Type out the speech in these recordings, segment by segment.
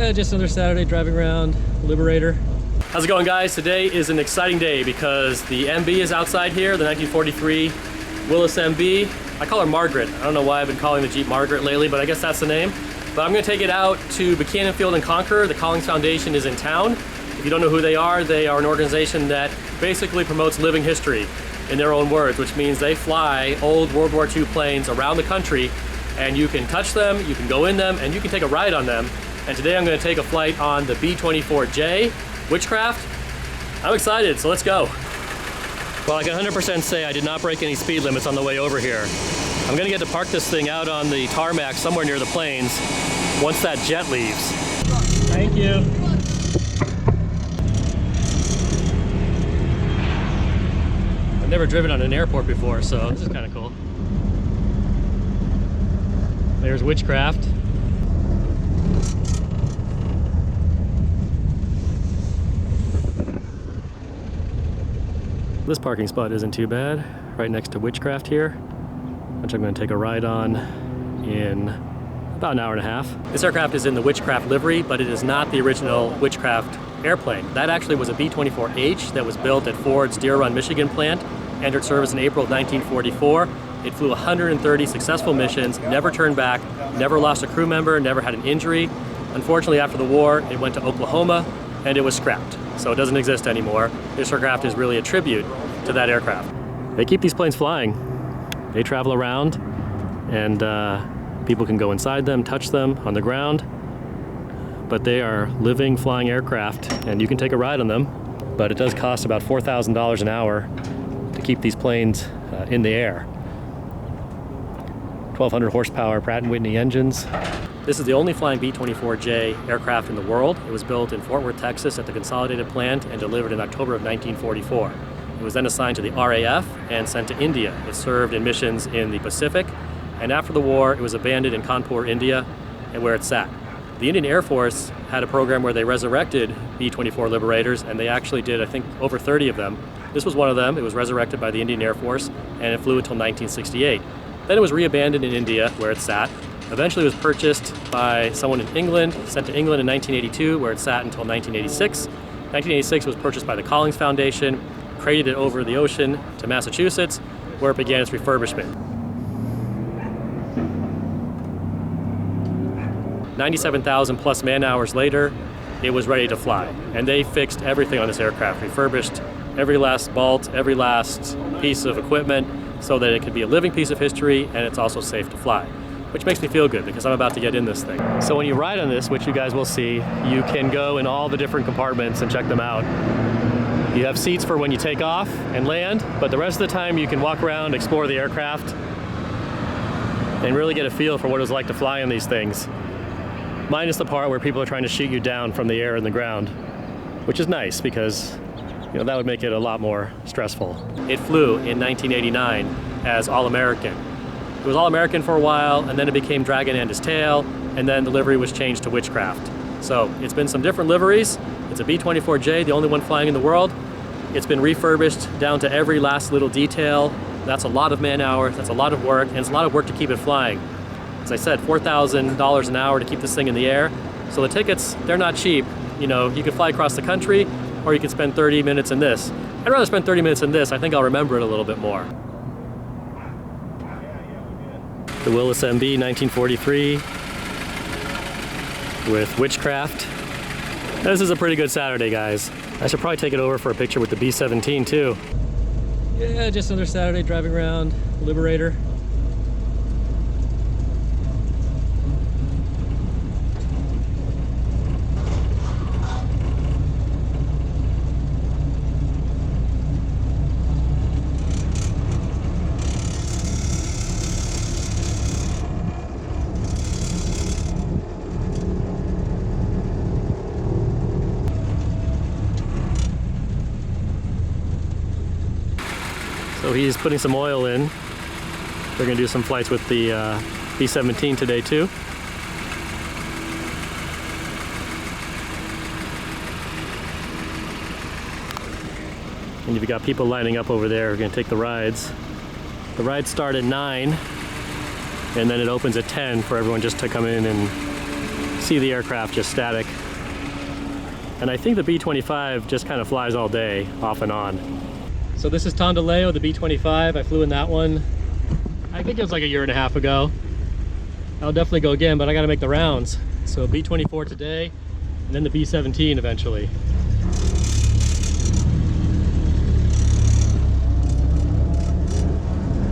Yeah, just another Saturday driving around Liberator. How's it going, guys? Today is an exciting day because the MB is outside here, the 1943 Willys MB. I call her Margaret. I don't know why I've been calling the Jeep Margaret lately, but I guess that's the name. But I'm gonna take it out to Buchanan Field and Conquer. The Collins Foundation is in town. If you don't know who they are an organization that basically promotes living history in their own words, which means they fly old World War II planes around the country, and you can touch them, you can go in them, and you can take a ride on them. And today I'm gonna take a flight on the B-24J, Witchcraft. I'm excited, so let's go. Well, I can 100% say I did not break any speed limits on the way over here. I'm gonna get to park this thing out on the tarmac somewhere near the planes once that jet leaves. Thank you. I've never driven on an airport before, so this is kind of cool. There's Witchcraft. This parking spot isn't too bad, right next to Witchcraft here, which I'm going to take a ride on in about an hour and a half. This aircraft is in the Witchcraft livery, but it is not the original Witchcraft airplane. That actually was a B-24H that was built at Ford's Deer Run, Michigan plant, entered service in April of 1944. It flew 130 successful missions, never turned back, never lost a crew member, never had an injury. Unfortunately, after the war, it went to Oklahoma and it was scrapped. So it doesn't exist anymore. This aircraft is really a tribute to that aircraft. They keep these planes flying. They travel around and people can go inside them, touch them on the ground, but they are living, flying aircraft and you can take a ride on them, but it does cost about $4,000 an hour to keep these planes in the air. 1,200 horsepower Pratt & Whitney engines. This is the only flying B-24J aircraft in the world. It was built in Fort Worth, Texas at the Consolidated plant and delivered in October of 1944. It was then assigned to the RAF and sent to India. It served in missions in the Pacific, and after the war it was abandoned in Kanpur, India, and where it sat. The Indian Air Force had a program where they resurrected B-24 Liberators, and they actually did, I think, over 30 of them. This was one of them. It was resurrected by the Indian Air Force, and it flew until 1968. Then it was reabandoned in India, where it sat. Eventually it was purchased by someone in England, sent to England in 1982, where it sat until 1986. 1986 it was purchased by the Collins Foundation, created it over the ocean to Massachusetts, where it began its refurbishment. 97,000 plus man hours later, it was ready to fly. And they fixed everything on this aircraft, refurbished every last bolt, every last piece of equipment, so that it could be a living piece of history and it's also safe to fly. Which makes me feel good because I'm about to get in this thing. So when you ride on this, which you guys will see, you can go in all the different compartments and check them out. You have seats for when you take off and land, but the rest of the time you can walk around, explore the aircraft, and really get a feel for what it was like to fly on these things. Minus the part where people are trying to shoot you down from the air and the ground, which is nice because that would make it a lot more stressful. It flew in 1989 as All-American. It was All-American for a while, and then it became Dragon and His Tail, and then the livery was changed to Witchcraft. So it's been some different liveries. It's a B-24J, the only one flying in the world. It's been refurbished down to every last little detail. That's a lot of man hours, that's a lot of work, and it's a lot of work to keep it flying. As I said, $4,000 an hour to keep this thing in the air. So the tickets, they're not cheap. You could fly across the country, or you could spend 30 minutes in this. I'd rather spend 30 minutes in this. I think I'll remember it a little bit more. The Willys MB 1943 with Witchcraft. This is a pretty good Saturday, guys. I should probably take it over for a picture with the B-17 too. Yeah, just another Saturday driving around Liberator. So he's putting some oil in. They're gonna do some flights with the B-17 today too. And you've got people lining up over there who are gonna take the rides. The rides start at 9, and then it opens at 10 for everyone just to come in and See the aircraft just static. And I think the B-25 just kind of flies all day, off and on. So this is Tondaleo, the B-25. I flew in that one, I think it was like a year and a half ago. I'll definitely go again, but I gotta make the rounds. So B-24 today, and then the B-17 eventually.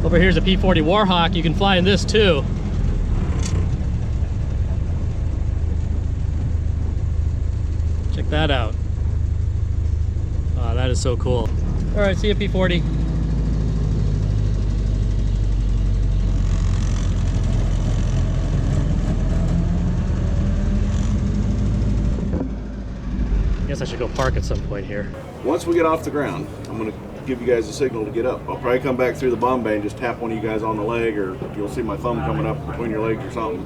Over here's a P-40 Warhawk. You can fly in this too. Check that out. Oh, that is so cool. All right, see you, P-40. I guess I should go park at some point here. Once we get off the ground, I'm going to give you guys a signal to get up. I'll probably come back through the bomb bay and just tap one of you guys on the leg, or you'll see my thumb coming up between your legs or something.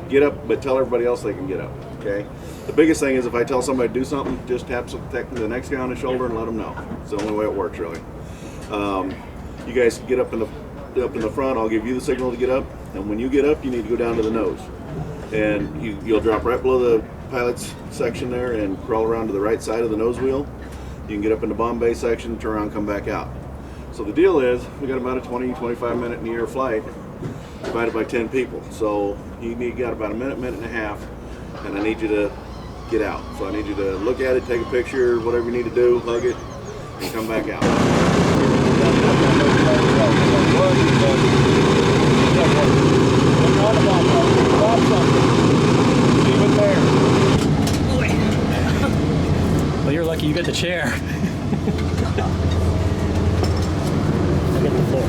Get up, but tell everybody else they can get up, okay? The biggest thing is if I tell somebody to do something, just tap the next guy on the shoulder and let them know. It's the only way it works, really. You guys get up in the front. I'll give you the signal to get up, and when you get up, you need to go down to the nose. And you'll drop right below the pilot's section there and crawl around to the right side of the nose wheel. You can get up in the bomb bay section, turn around, come back out. So the deal is, we got about a 20-25 minute in the air flight divided by 10 people. So you got about a minute and a half, and I need you to get out. So I need you to look at it, take a picture, whatever you need to do, hug it, and come back out. Well, you're lucky you got the chair. I get the floor.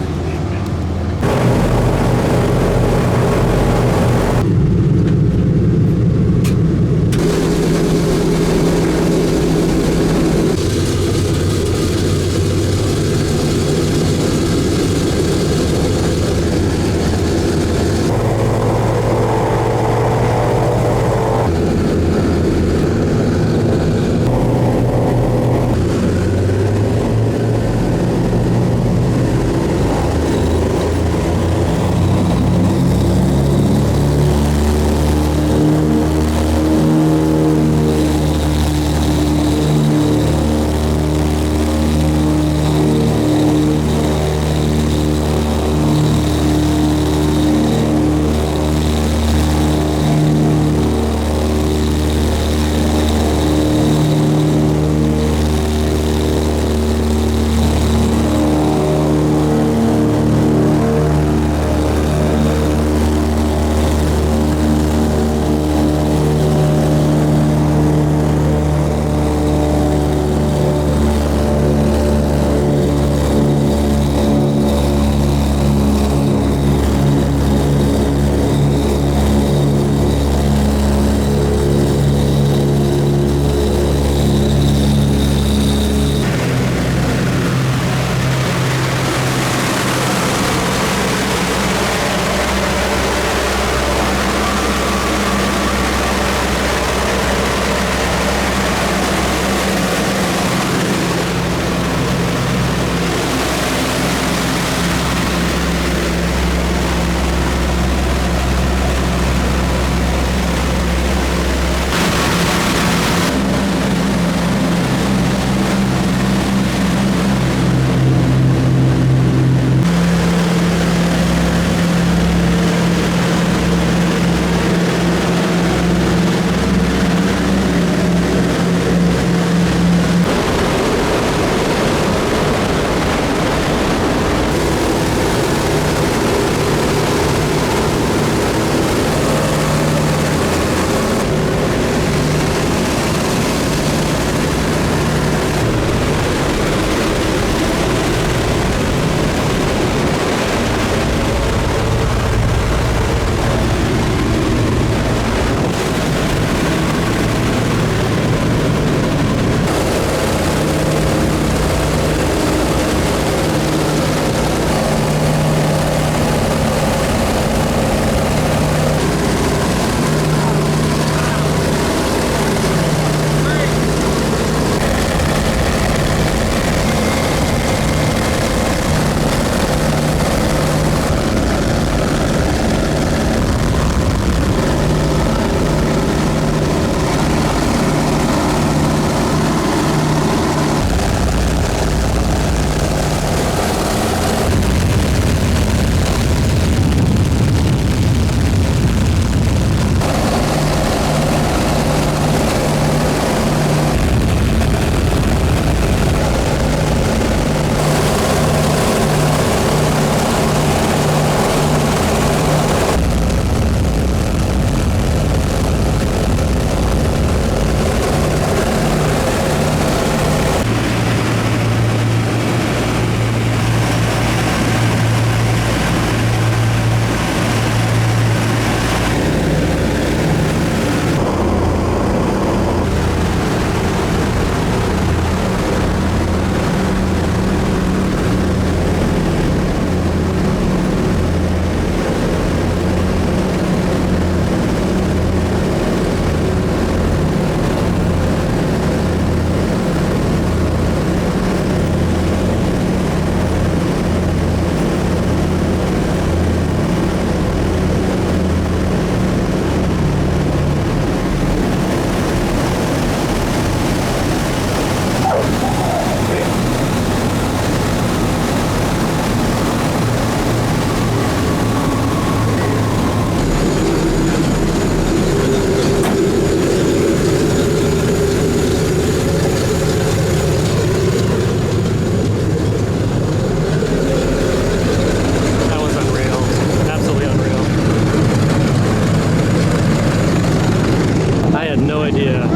idea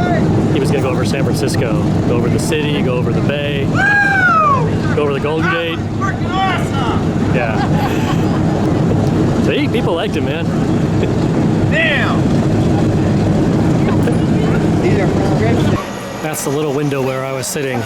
he was going to go over San Francisco, go over the city, go over the bay, go over the Golden Gate. Yeah. So people liked him, man. Damn! These are prescriptions. That's the little window where I was sitting.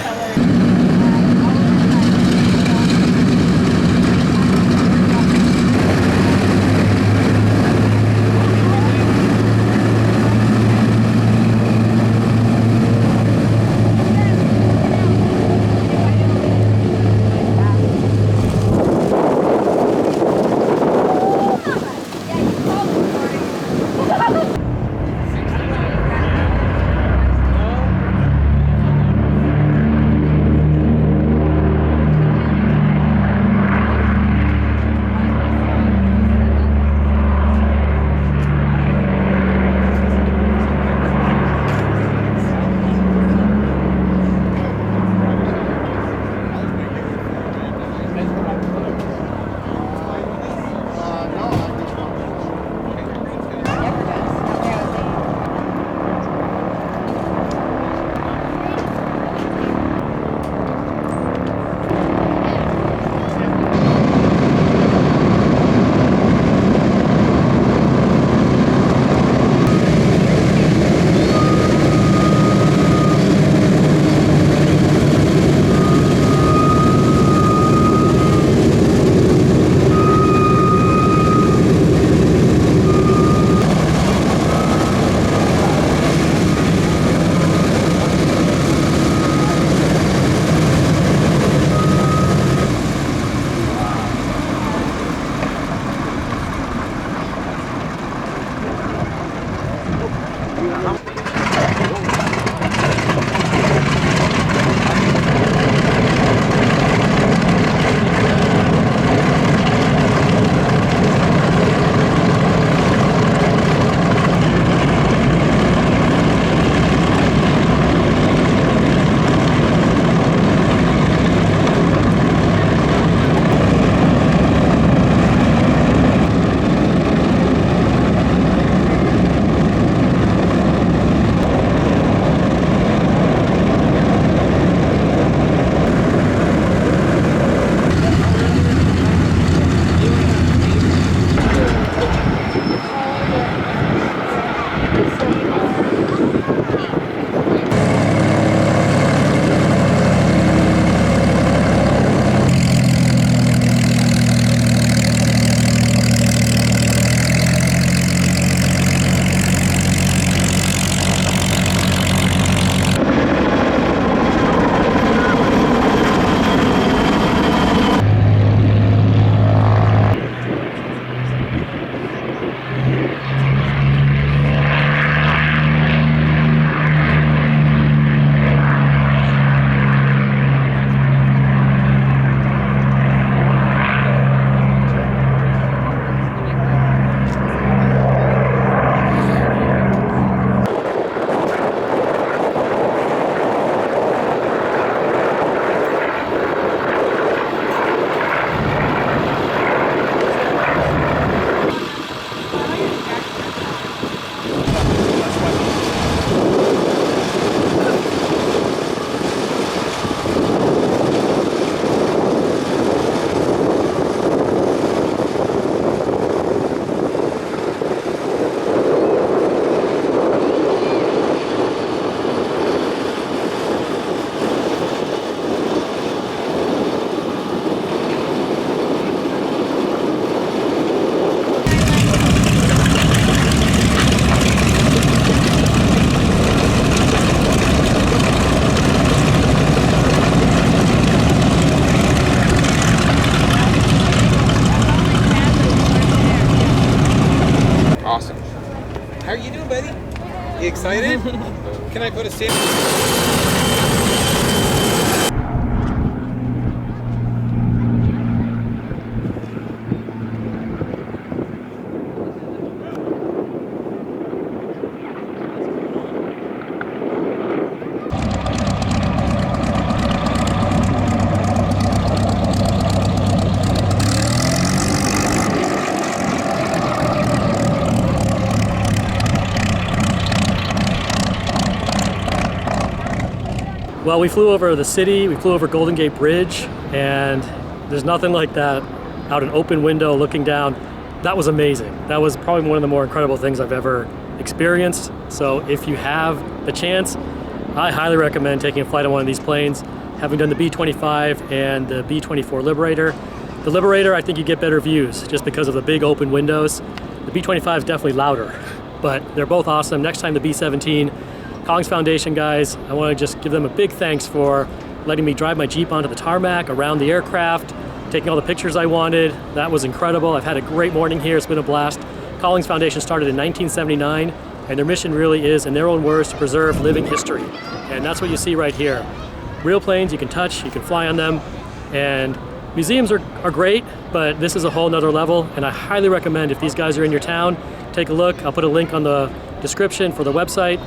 You excited? Can I put a sandwich? Well, we flew over the city, we flew over Golden Gate Bridge, and there's nothing like that out an open window looking down. That was amazing. That was probably one of the more incredible things I've ever experienced. So if you have the chance, I highly recommend taking a flight on one of these planes. Having done the B-25 and the B-24 Liberator. The Liberator, I think you get better views just because of the big open windows. The B-25 is definitely louder, but they're both awesome. Next time the B-17, Collings Foundation guys, I want to just give them a big thanks for letting me drive my Jeep onto the tarmac around the aircraft, taking all the pictures I wanted. That was incredible. I've had a great morning here. It's been a blast. Collings Foundation started in 1979, and their mission really is, in their own words, to preserve living history. And that's what you see right here. Real planes you can touch, you can fly on them, and museums are great, but this is a whole nother level, and I highly recommend if these guys are in your town, take a look. I'll put a link on the description for the website.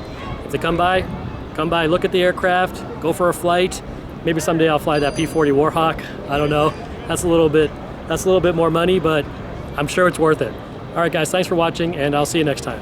If they come by, look at the aircraft, go for a flight. Maybe someday I'll fly that P-40 Warhawk. I don't know. That's a little bit more money, but I'm sure it's worth it. All right, guys, thanks for watching, and I'll see you next time.